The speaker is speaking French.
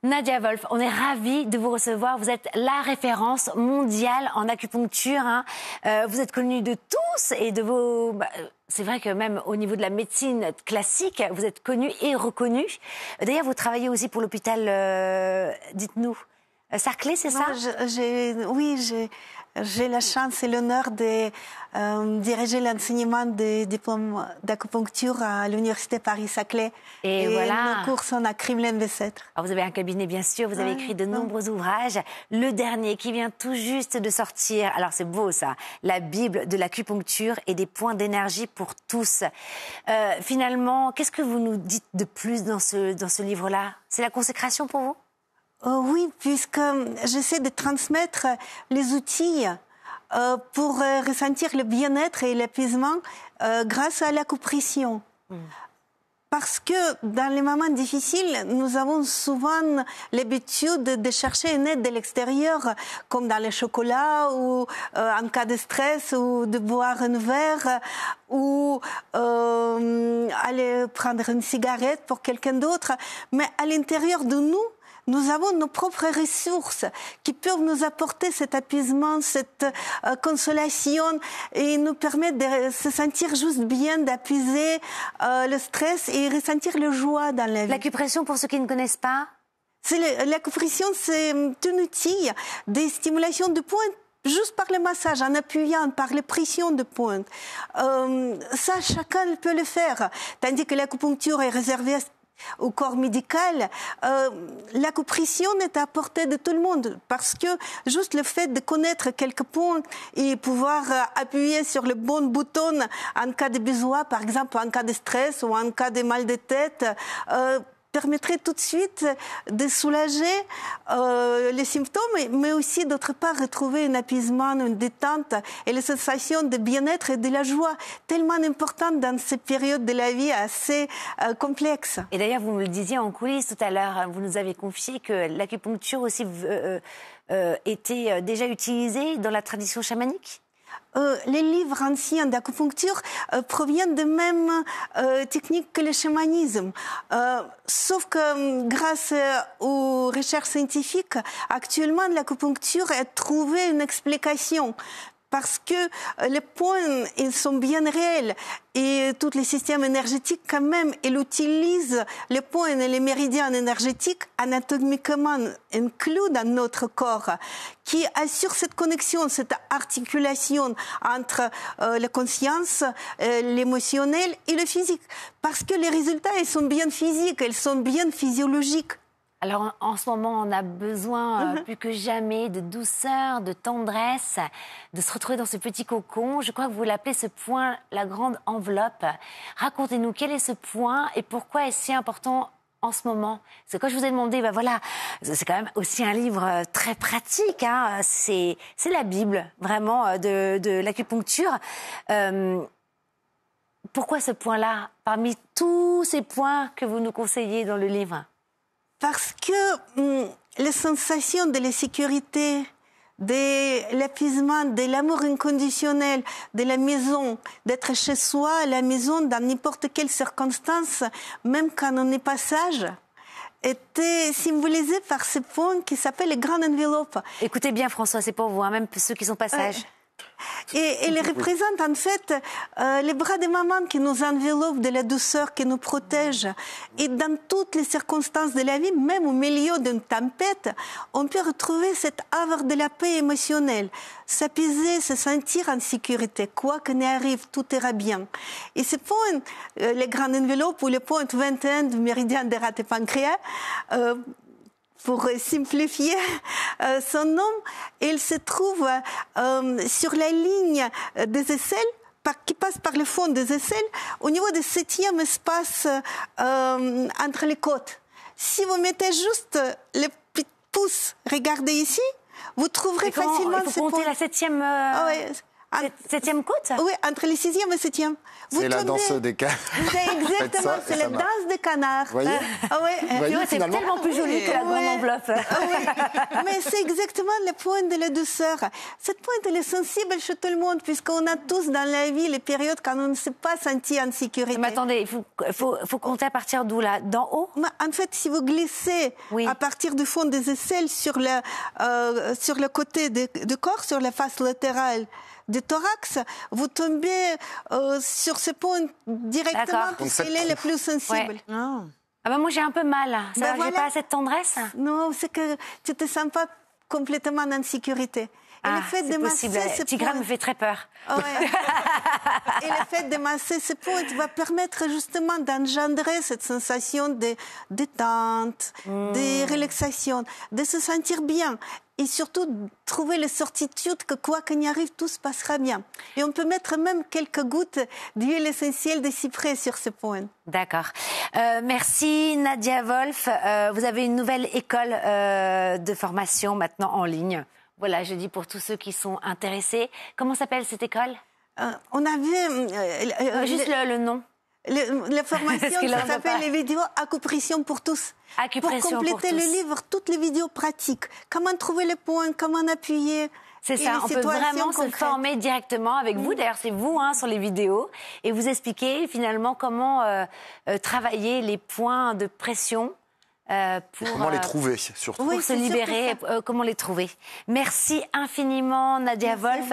Nadia Wolf, on est ravis de vous recevoir. Vous êtes la référence mondiale en acupuncture. Hein. Vous êtes connue de tous et de vos... c'est vrai que même au niveau de la médecine classique, vous êtes connue et reconnue. D'ailleurs, vous travaillez aussi pour l'hôpital, dites-nous, Saclay, c'est ça? Oui, j'ai la chance et l'honneur de diriger l'enseignement des diplômes d'acupuncture à l'université Paris-Saclay. Et voilà. Nos cours sont à Kriemlin-Bessètres. Vous avez un cabinet, bien sûr. Vous avez écrit de nombreux ouvrages. Le dernier qui vient tout juste de sortir. Alors, c'est beau, ça. La Bible de l'acupuncture et des points d'énergie pour tous. Finalement, qu'est-ce que vous nous dites de plus dans ce livre-là? C'est la consécration pour vous? Oui, puisque j'essaie de transmettre les outils pour ressentir le bien-être et l'apaisement grâce à l'acupression. Parce que dans les moments difficiles, nous avons souvent l'habitude de chercher une aide de l'extérieur, comme dans le chocolat ou en cas de stress, ou de boire un verre, ou aller prendre une cigarette pour quelqu'un d'autre. Mais à l'intérieur de nous, nous avons nos propres ressources qui peuvent nous apporter cet apaisement, cette consolation et nous permettre de se sentir juste bien, d'apaiser le stress et ressentir la joie dans la vie. L'acupression, pour ceux qui ne connaissent pas? L'acupression, c'est un outil de stimulation de pointe. Juste par le massage, en appuyant, par les pressions de pointe. Ça, chacun peut le faire. Tandis que l'acupuncture est réservée au corps médical, l'acupression est à portée de tout le monde parce que juste le fait de connaître quelques points et pouvoir appuyer sur le bon bouton en cas de besoin, par exemple en cas de stress ou en cas de mal de tête, permettrait tout de suite de soulager les symptômes, mais aussi d'autre part retrouver un apaisement, une détente et la sensation de bien-être et de la joie, tellement importante dans ces périodes de la vie assez complexes. Et d'ailleurs, vous me le disiez en coulisses tout à l'heure, vous nous avez confié que l'acupuncture aussi était déjà utilisée dans la tradition chamanique. Les livres anciens d'acupuncture proviennent de même techniques que le chamanisme. Sauf que grâce aux recherches scientifiques, actuellement l'acupuncture a trouvé une explication. Parce que les points, ils sont bien réels. Et tous les systèmes énergétiques, quand même, ils utilisent les points et les méridiens énergétiques anatomiquement inclus dans notre corps, qui assurent cette connexion, cette articulation entre la conscience, l'émotionnel et le physique. Parce que les résultats, ils sont bien physiques, ils sont bien physiologiques. Alors, en ce moment, on a besoin plus que jamais de douceur, de tendresse, de se retrouver dans ce petit cocon. Je crois que vous l'appelez ce point, la grande enveloppe. Racontez-nous, quel est ce point et pourquoi est-ce si important en ce moment? Parce que quand je vous ai demandé, voilà, c'est quand même aussi un livre très pratique. Hein, c'est la Bible, vraiment, de l'acupuncture. Pourquoi ce point-là, parmi tous ces points que vous nous conseillez dans le livre? Parce que les sensations de la sécurité, de l'apaisement, de l'amour inconditionnel, de la maison, d'être chez soi, à la maison, dans n'importe quelle circonstance, même quand on est pas sage, était symbolisé par ce point qui s'appelle les grandes enveloppes. Écoutez bien, François, c'est pour vous, hein, même ceux qui sont pas sages. Et elle représente en fait les bras des mamans qui nous enveloppent de la douceur, qui nous protègent. Et dans toutes les circonstances de la vie, même au milieu d'une tempête, on peut retrouver cet havre de la paix émotionnelle. S'apaiser, se sentir en sécurité. Quoi qu'il n'arrive, tout ira bien. Et ce point, les grandes enveloppes ou les points 21 du méridien des rats et pancréas, pour simplifier son nom, il se trouve sur la ligne des aisselles, qui passe par le fond des aisselles, au niveau du 7e espace entre les côtes. Si vous mettez juste le petit pouce, regardez ici, vous trouverez facilement ce point. Il faut compter la 7e... Septième côte? Oui, entre le 6e et 7e. C'est la danse des canards. C'est exactement, c'est la danse des canards. Voyez C'est tellement plus joli que la grande enveloppe. Mais c'est exactement le point de la douceur. Cette pointe, elle est sensible chez tout le monde, puisqu'on a tous dans la vie les périodes quand on ne s'est pas senti en sécurité. Mais attendez, il faut compter à partir d'où, là? D'en haut? En fait, si vous glissez à partir du fond des aisselles sur le côté du corps, sur la face latérale du thorax, vous tombez sur ce point directement puisqu'il est le plus sensible. Ouais. Ah ben moi j'ai un peu mal. Ça va, j'ai pas assez de tendresse? Non, c'est que tu te sens pas complètement en sécurité. Et le fait de masser ce Tigrane point... me fait très peur. Ouais. Et le fait de masser ce point va permettre justement d'engendrer cette sensation de détente, de relaxation, de se sentir bien. Et surtout, trouver la certitude que quoi qu'il y arrive, tout se passera bien. Et on peut mettre même quelques gouttes d'huile essentielle de cyprès sur ce point. D'accord. Merci Nadia Wolf. Vous avez une nouvelle école de formation maintenant en ligne. Voilà, je dis pour tous ceux qui sont intéressés. Comment s'appelle cette école? On avait... juste le nom. La formation, ça s'appelle les vidéos Acupression pour tous. Acupression pour compléter pour tous. le livre, toutes les vidéos pratiques. Comment trouver les points, comment appuyer. C'est ça, on peut vraiment se former directement avec vous. D'ailleurs, c'est vous sur les vidéos. Et vous expliquer finalement comment travailler les points de pression. Comment les trouver, surtout. Pour se libérer, comment les trouver. Merci infiniment, Nadia Wolf.